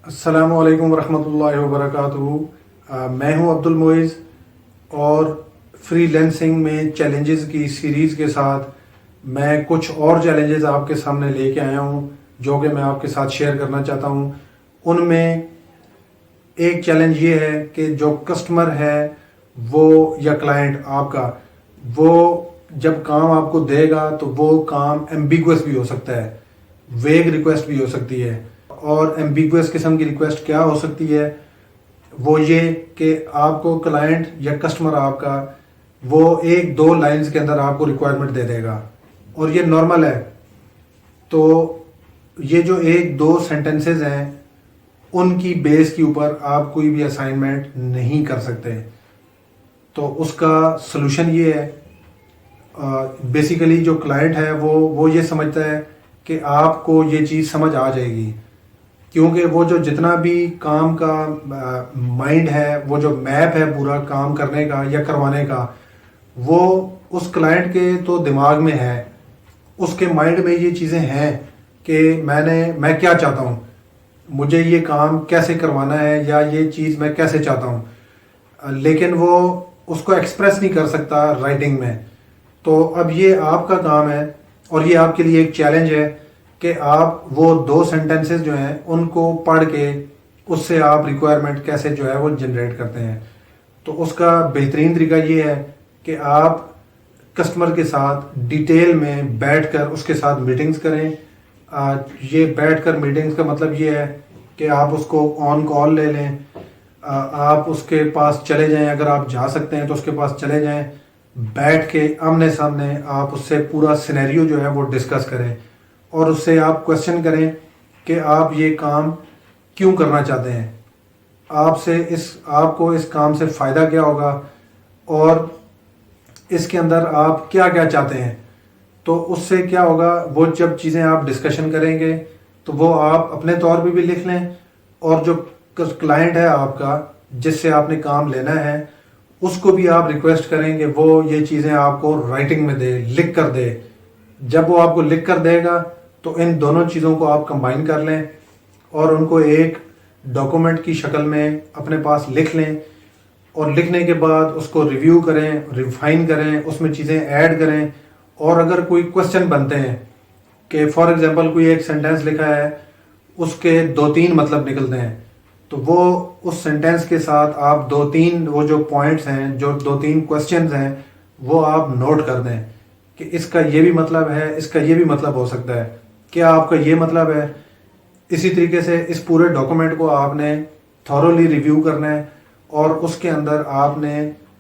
अस्सलामु अलैकुम वरहमतुल्लाहि वबरकातुहू। मैं हूं अब्दुल मोइज़ और फ्रीलांसिंग में चैलेंजेस की सीरीज़ के साथ मैं कुछ और चैलेंजेस आपके सामने लेके आया हूं जो कि मैं आपके साथ शेयर करना चाहता हूं। उनमें एक चैलेंज ये है कि जो कस्टमर है वो या क्लाइंट आपका वो जब काम आपको देगा तो वो काम एम्बिगुअस भी हो सकता है, वेग रिक्वेस्ट भी हो सकती है। और एम्बिगुअस किस्म की रिक्वेस्ट क्या हो सकती है, वो ये कि आपको क्लाइंट या कस्टमर आपका वो एक दो लाइंस के अंदर आपको रिक्वायरमेंट दे देगा और ये नॉर्मल है। तो ये जो एक दो सेंटेंसेस हैं उनकी बेस के ऊपर आप कोई भी असाइनमेंट नहीं कर सकते। तो उसका सलूशन ये है, बेसिकली जो क्लाइंट है वो ये समझता है कि आपको ये चीज़ समझ आ जाएगी, क्योंकि वो जो जितना भी काम का माइंड है, वो जो मैप है पूरा काम करने का या करवाने का, वो उस क्लाइंट के तो दिमाग में है। उसके माइंड में ये चीज़ें हैं कि मैं क्या चाहता हूँ, मुझे ये काम कैसे करवाना है या ये चीज़ मैं कैसे चाहता हूँ, लेकिन वो उसको एक्सप्रेस नहीं कर सकता राइटिंग में। तो अब ये आपका काम है और ये आपके लिए एक चैलेंज है कि आप वो दो सेंटेंसेस जो हैं उनको पढ़ के उससे आप रिक्वायरमेंट कैसे जो है वो जनरेट करते हैं। तो उसका बेहतरीन तरीका ये है कि आप कस्टमर के साथ डिटेल में बैठकर उसके साथ मीटिंग्स करें। ये बैठकर मीटिंग्स का मतलब ये है कि आप उसको ऑन कॉल ले लें, आप उसके पास चले जाएं, अगर आप जा सकते हैं तो उसके पास चले जाएं, बैठ के आमने सामने आप उससे पूरा सिनेरियो जो है वो डिस्कस करें और उससे आप क्वेश्चन करें कि आप ये काम क्यों करना चाहते हैं, आपको इस काम से फ़ायदा क्या होगा और इसके अंदर आप क्या क्या चाहते हैं। तो उससे क्या होगा, वो जब चीज़ें आप डिस्कशन करेंगे तो वो आप अपने तौर पे भी लिख लें और जो क्लाइंट है आपका जिससे आपने काम लेना है उसको भी आप रिक्वेस्ट करें कि वो ये चीज़ें आपको राइटिंग में दे, लिख कर दे। जब वो आपको लिख कर देगा तो इन दोनों चीज़ों को आप कंबाइन कर लें और उनको एक डॉक्यूमेंट की शक्ल में अपने पास लिख लें और लिखने के बाद उसको रिव्यू करें, रिफाइन करें, उसमें चीज़ें ऐड करें। और अगर कोई क्वेश्चन बनते हैं कि फॉर एग्जांपल कोई एक सेंटेंस लिखा है उसके दो तीन मतलब निकलते हैं, तो वो उस सेंटेंस के साथ आप दो तीन वो जो पॉइंट्स हैं, जो दो तीन क्वेश्चंस हैं, वो आप नोट कर दें कि इसका ये भी मतलब है, इसका ये भी मतलब हो सकता है, क्या आपका ये मतलब है। इसी तरीके से इस पूरे डॉक्यूमेंट को आपने थॉरोली रिव्यू करना है और उसके अंदर आपने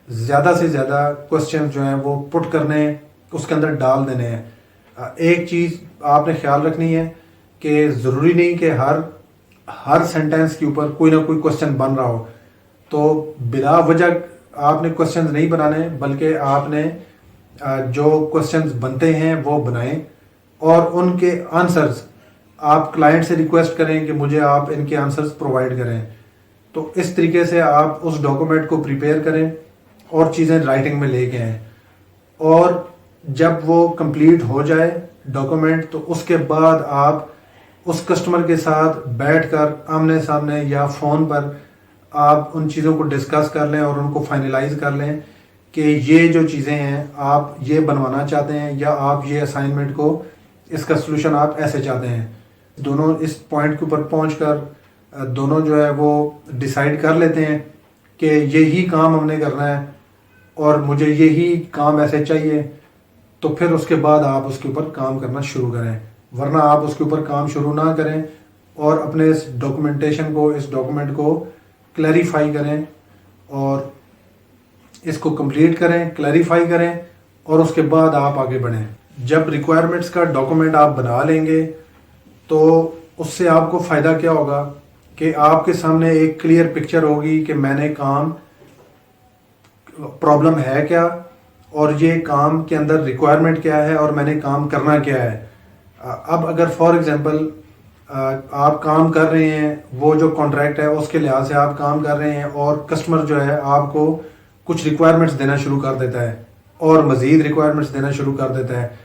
ज़्यादा से ज़्यादा क्वेश्चन जो हैं वो पुट करने हैं, उसके अंदर डाल देने हैं। एक चीज़ आपने ख्याल रखनी है कि ज़रूरी नहीं कि हर सेंटेंस के ऊपर कोई ना कोई क्वेश्चन बन रहा हो, तो बिला वजह आपने क्वेश्चंस नहीं बनाने, बल्कि आपने जो क्वेश्चंस बनते हैं वो बनाएं और उनके आंसर्स आप क्लाइंट से रिक्वेस्ट करें कि मुझे आप इनके आंसर्स प्रोवाइड करें। तो इस तरीके से आप उस डॉक्यूमेंट को प्रिपेयर करें और चीज़ें राइटिंग में लेके आएँ और जब वो कंप्लीट हो जाए डॉक्यूमेंट तो उसके बाद आप उस कस्टमर के साथ बैठकर आमने सामने या फ़ोन पर आप उन चीज़ों को डिस्कस कर लें और उनको फाइनलाइज कर लें कि ये जो चीज़ें हैं आप ये बनवाना चाहते हैं या आप ये असाइनमेंट को इसका सलूशन आप ऐसे चाहते हैं। दोनों इस पॉइंट के ऊपर पहुंचकर दोनों जो है वो डिसाइड कर लेते हैं कि यही काम हमने करना है और मुझे यही काम ऐसे चाहिए, तो फिर उसके बाद आप उसके ऊपर काम करना शुरू करें। वरना आप उसके ऊपर काम शुरू ना करें और अपने इस डॉक्यूमेंट को क्लैरिफाई करें और इसको कंप्लीट करें, क्लैरिफाई करें और उसके बाद आप आगे बढ़ें। जब रिक्वायरमेंट्स का डॉक्यूमेंट आप बना लेंगे तो उससे आपको फ़ायदा क्या होगा कि आपके सामने एक क्लियर पिक्चर होगी कि मैंने काम, प्रॉब्लम है क्या और ये काम के अंदर रिक्वायरमेंट क्या है और मैंने काम करना क्या है। अब अगर फॉर एग्जांपल आप काम कर रहे हैं, वो जो कॉन्ट्रैक्ट है उसके लिहाज से आप काम कर रहे हैं और कस्टमर जो है आपको कुछ रिक्वायरमेंट्स देना शुरू कर देता है और मज़ीद रिक्वायरमेंट्स देना शुरू कर देता है,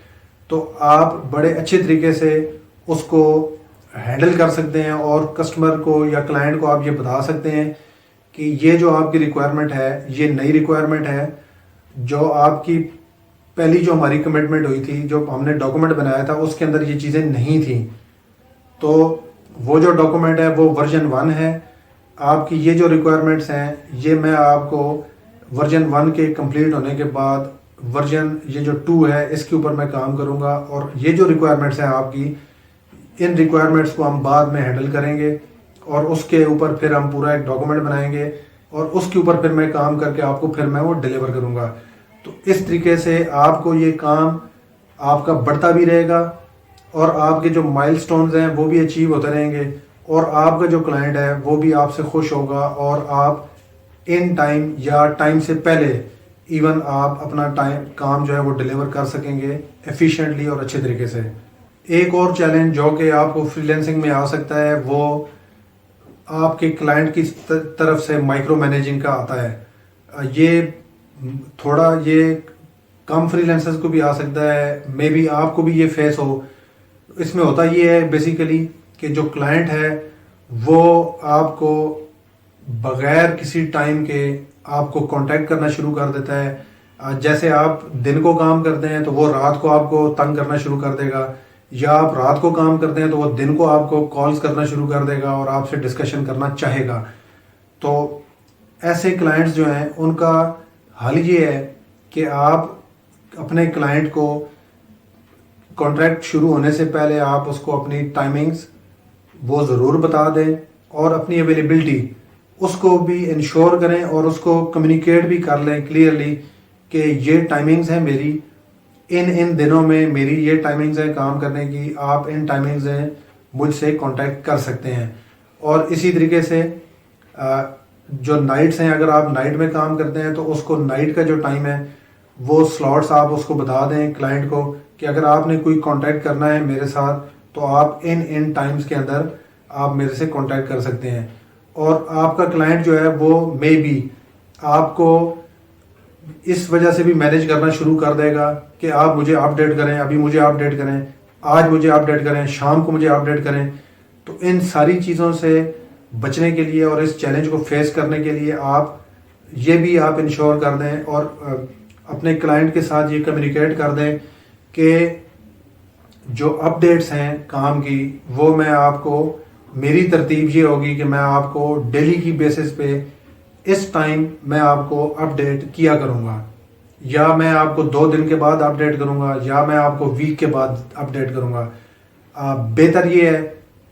तो आप बड़े अच्छे तरीके से उसको ہینڈل کر سکتے ہیں اور کسٹمر کو یا کلائنٹ کو آپ یہ بتا سکتے ہیں کہ یہ جو آپ کی ریکوائرمنٹ ہے یہ نئی ریکوائرمنٹ ہے، جو آپ کی پہلی جو ہماری کمٹمنٹ ہوئی تھی، جو ہم نے ڈاکومنٹ بنایا تھا، اس کے اندر یہ چیزیں نہیں تھیں. تو وہ جو ڈاکومنٹ ہے وہ ورژن 1 ہے. آپ کی یہ جو ریکوائرمنٹس ہیں یہ میں آپ کو ورژن 1 کے کمپلیٹ ہونے کے بعد ورژن یہ جو 2 ہے اس کے اوپر میں کام کروں گا، اور یہ جو ریکوائرمنٹس ہیں آپ کی، ان ریکوائرمنٹس کو ہم بعد میں ہینڈل کریں گے اور اس کے اوپر پھر ہم پورا ایک ڈاکومنٹ بنائیں گے اور اس کے اوپر پھر میں کام کر کے آپ کو پھر میں وہ ڈیلیور کروں گا. تو اس طریقے سے آپ کو یہ کام آپ کا بڑھتا بھی رہے گا اور آپ کے جو مائل سٹونز ہیں وہ بھی اچیو ہوتے رہیں گے، اور آپ کا جو کلائنٹ ہے وہ بھی آپ سے خوش ہوگا، اور آپ ان ٹائم یا ٹائم سے پہلے ایون آپ اپنا کام جو ہے وہ ڈیلیور کر سکیں گے ایفیشینٹلی اور اچھے طریقے سے. ایک اور چیلنج جو کہ آپ کو فری لینسنگ میں آ سکتا ہے وہ آپ کے کلائنٹ کی طرف سے مائکرو مینیجنگ کا آتا ہے. یہ تھوڑا یہ کم فری لینسرز کو بھی آ سکتا ہے، مے بی آپ کو بھی یہ فیس ہو. اس میں ہوتا یہ ہے بیسیکلی کہ جو کلائنٹ ہے وہ آپ کو بغیر کسی ٹائم کے آپ کو کانٹیکٹ کرنا شروع کر دیتا ہے. جیسے آپ دن کو کام کرتے ہیں تو وہ رات کو آپ کو تنگ کرنا شروع کر دے گا، یا آپ رات کو کام کرتے ہیں تو وہ دن کو آپ کو کالز کرنا شروع کر دے گا اور آپ سے ڈسکشن کرنا چاہے گا. تو ایسے کلائنٹس جو ہیں ان کا حل یہ ہے کہ آپ اپنے کلائنٹ کو کانٹریکٹ شروع ہونے سے پہلے آپ اس کو اپنی ٹائمنگز وہ ضرور بتا دیں، اور اپنی اویلیبلٹی اس کو بھی انشور کریں اور اس کو کمیونیکیٹ بھی کر لیں کلیئرلی کہ یہ ٹائمنگز ہیں میری، ان دنوں میں میری یہ ٹائمنگز ہیں کام کرنے کی، آپ ان ٹائمنگز ہیں مجھ سے کانٹیکٹ کر سکتے ہیں. اور اسی طریقے سے جو نائٹس ہیں، اگر آپ نائٹ میں کام کرتے ہیں تو اس کو نائٹ کا جو ٹائم ہے وہ سلاٹس آپ اس کو بتا دیں کلائنٹ کو کہ اگر آپ نے کوئی کانٹیکٹ کرنا ہے میرے ساتھ تو آپ ان ٹائمز کے اندر آپ میرے سے کانٹیکٹ کر سکتے ہیں. اور آپ کا کلائنٹ جو ہے وہ مے بی آپ کو اس وجہ سے بھی مینیج کرنا شروع کر دے گا کہ آپ مجھے اپ ڈیٹ کریں، ابھی مجھے اپ ڈیٹ کریں، آج مجھے اپ ڈیٹ کریں، شام کو مجھے اپ ڈیٹ کریں. تو ان ساری چیزوں سے بچنے کے لیے اور اس چیلنج کو فیس کرنے کے لیے آپ یہ بھی آپ انشور کر دیں اور اپنے کلائنٹ کے ساتھ یہ کمیونیکیٹ کر دیں کہ جو اپ ڈیٹس ہیں کام کی وہ میں آپ کو، میری ترتیب یہ ہوگی کہ میں آپ کو ڈیلی کی بیسس پہ اس ٹائم میں آپ کو اپ ڈیٹ کیا کروں گا، یا میں آپ کو 2 دن کے بعد اپ ڈیٹ کروں گا، یا میں آپ کو ویک کے بعد اپ ڈیٹ کروں گا. بہتر یہ ہے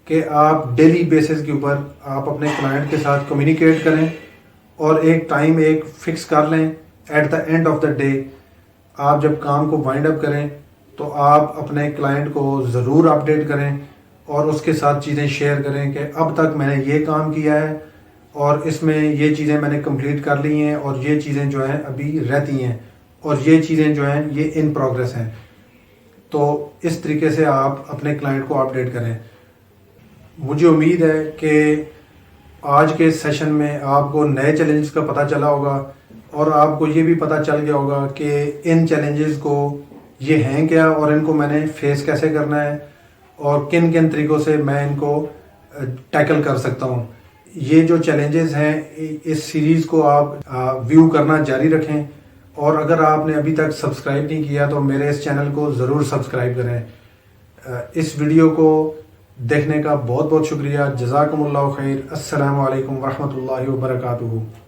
کہ آپ ڈیلی بیسس کے اوپر آپ اپنے کلائنٹ کے ساتھ کمیونیکیٹ کریں اور ایک ٹائم ایک فکس کر لیں. At the end of the day آپ جب کام کو وائنڈ اپ کریں تو آپ اپنے کلائنٹ کو ضرور اپ ڈیٹ کریں اور اس کے ساتھ چیزیں شیئر کریں کہ اب تک میں نے یہ کام کیا ہے اور اس میں یہ چیزیں میں نے کمپلیٹ کر لی ہیں، اور یہ چیزیں جو ہیں ابھی رہتی ہیں، اور یہ چیزیں جو ہیں یہ ان پروگریس ہیں. تو اس طریقے سے آپ اپنے کلائنٹ کو اپ ڈیٹ کریں. مجھے امید ہے کہ آج کے سیشن میں آپ کو نئے چیلنجز کا پتہ چلا ہوگا، اور آپ کو یہ بھی پتہ چل گیا ہوگا کہ ان چیلنجز کو یہ ہیں کیا اور ان کو میں نے فیس کیسے کرنا ہے اور کن کن طریقوں سے میں ان کو ٹیکل کر سکتا ہوں. یہ جو چیلنجز ہیں اس سیریز کو آپ ویو کرنا جاری رکھیں، اور اگر آپ نے ابھی تک سبسکرائب نہیں کیا تو میرے اس چینل کو ضرور سبسکرائب کریں. اس ویڈیو کو دیکھنے کا بہت بہت شکریہ. جزاکم اللہ خیر. السلام علیکم ورحمۃ اللہ وبرکاتہ.